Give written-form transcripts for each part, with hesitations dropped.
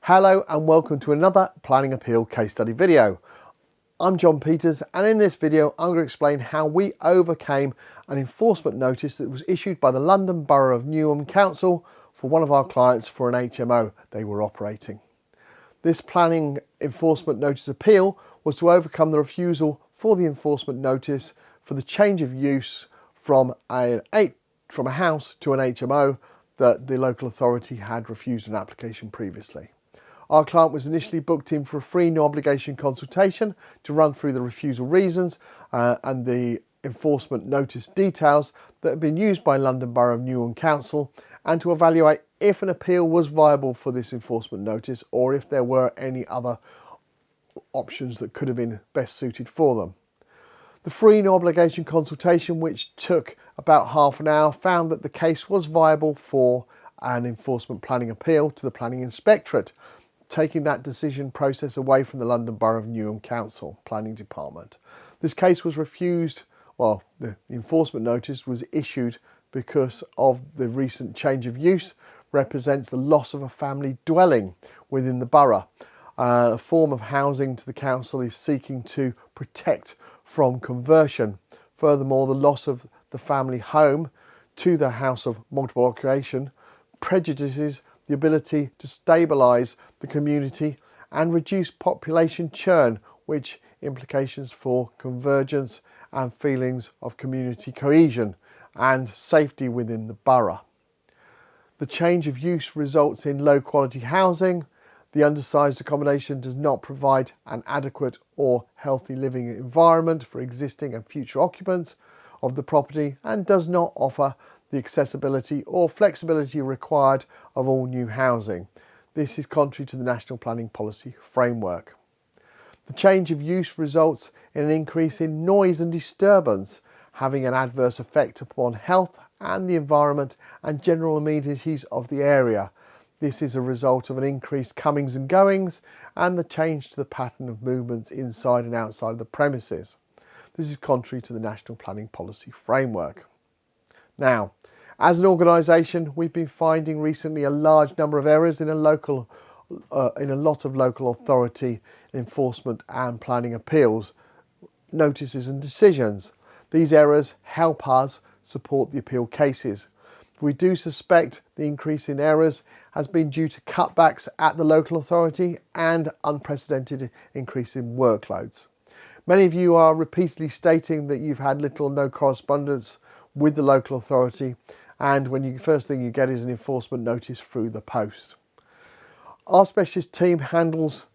Hello and welcome to another planning appeal case study video. I'm John Peters, and in this video I'm going to explain how we overcame an enforcement notice that was issued by the London Borough of Newham Council for one of our clients for an HMO they were operating. This planning enforcement notice appeal was to overcome the refusal for the enforcement notice for the change of use from a house to an HMO that the local authority had refused an application previously. Our client was initially booked in for a free no obligation consultation to run through the refusal reasons and the enforcement notice details that had been used by London Borough of Newham Council, and to evaluate if an appeal was viable for this enforcement notice or if there were any other options that could have been best suited for them. The free no obligation consultation, which took about half an hour, found that the case was viable for an enforcement planning appeal to the Planning Inspectorate, taking that decision process away from the London Borough of Newham Council Planning Department. This case was refused, well, the enforcement notice was issued because of the recent change of use represents the loss of a family dwelling within the borough. A form of housing to the council is seeking to protect from conversion. Furthermore, the loss of the family home to the house of multiple occupation prejudices the ability to stabilise the community and reduce population churn, which implications for convergence and feelings of community cohesion and safety within the borough. The change of use results in low quality housing. The undersized accommodation does not provide an adequate or healthy living environment for existing and future occupants of the property and does not offer the accessibility or flexibility required of all new housing. This is contrary to the National Planning Policy Framework. The change of use results in an increase in noise and disturbance, having an adverse effect upon health and the environment and general amenities of the area. This is a result of an increased comings and goings and the change to the pattern of movements inside and outside of the premises. This is contrary to the National Planning Policy Framework. Now, as an organisation, we've been finding recently a large number of errors in a lot of local authority enforcement and planning appeals, notices and decisions. These errors help us support the appeal cases. We do suspect the increase in errors has been due to cutbacks at the local authority and unprecedented increase in workloads. Many of you are repeatedly stating that you've had little or no correspondence with the local authority, and first thing you get is an enforcement notice through the post. Our specialist team handles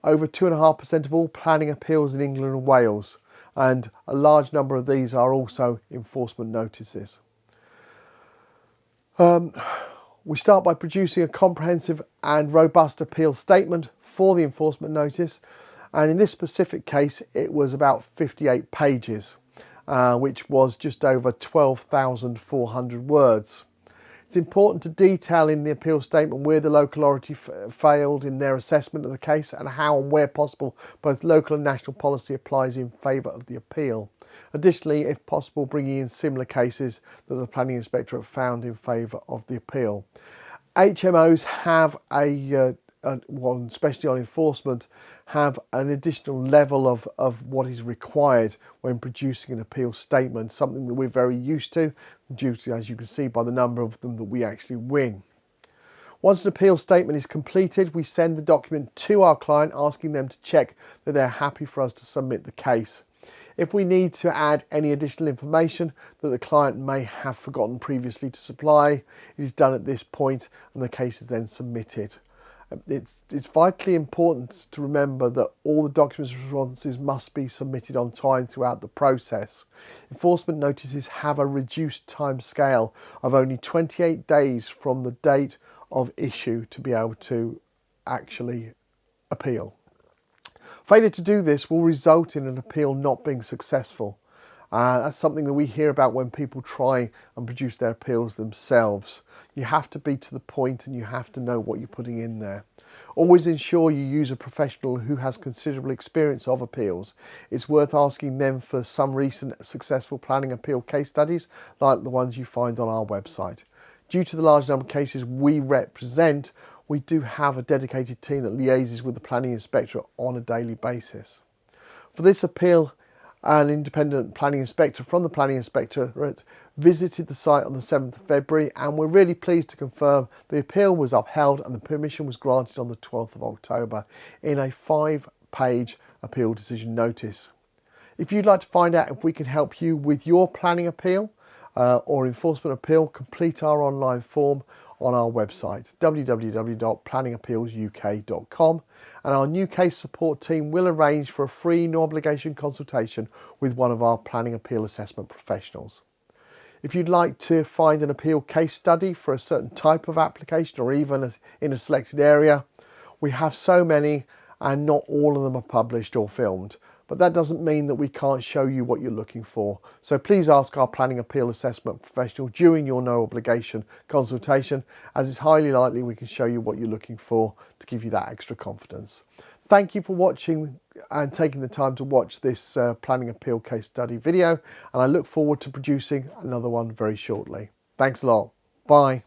over 2.5% of all planning appeals in England and Wales, and a large number of these are also enforcement notices. We start by producing a comprehensive and robust appeal statement for the enforcement notice, and in this specific case it was about 58 pages, which was just over 12,400 words. It's important to detail in the appeal statement where the local authority failed in their assessment of the case and how and where possible both local and national policy applies in favour of the appeal. Additionally, if possible, bringing in similar cases that the Planning Inspectorate found in favour of the appeal. HMOs have especially on enforcement, have an additional level of what is required when producing an appeal statement, something that we're very used to, due to, as you can see by the number of them that we actually win. Once an appeal statement is completed, we send the document to our client, asking them to check that they're happy for us to submit the case. If we need to add any additional information that the client may have forgotten previously to supply, it is done at this point and the case is then submitted. It's vitally important to remember that all the documents and responses must be submitted on time throughout the process. Enforcement notices have a reduced time scale of only 28 days from the date of issue to be able to actually appeal. Failure to do this will result in an appeal not being successful. That's something that we hear about when people try and produce their appeals themselves. You have to be to the point and you have to know what you're putting in there. Always ensure you use a professional who has considerable experience of appeals. It's worth asking them for some recent successful planning appeal case studies like the ones you find on our website. Due to the large number of cases we represent, we do have a dedicated team that liaises with the Planning Inspectorate on a daily basis. For this appeal, an independent planning inspector from the Planning Inspectorate visited the site on the 7th of February, and we're really pleased to confirm the appeal was upheld and the permission was granted on the 12th of October in a 5-page appeal decision notice. If you'd like to find out if we can help you with your planning appeal or enforcement appeal, complete our online form on our website www.planningappealsuk.com, and our new case support team will arrange for a free no obligation consultation with one of our planning appeal assessment professionals. If you'd like to find an appeal case study for a certain type of application or even in a selected area, we have so many and not all of them are published or filmed. But that doesn't mean that we can't show you what you're looking for. So please ask our planning appeal assessment professional during your no obligation consultation, as it's highly likely we can show you what you're looking for to give you that extra confidence. Thank you for watching and taking the time to watch this planning appeal case study video, and I look forward to producing another one very shortly. Thanks a lot. Bye.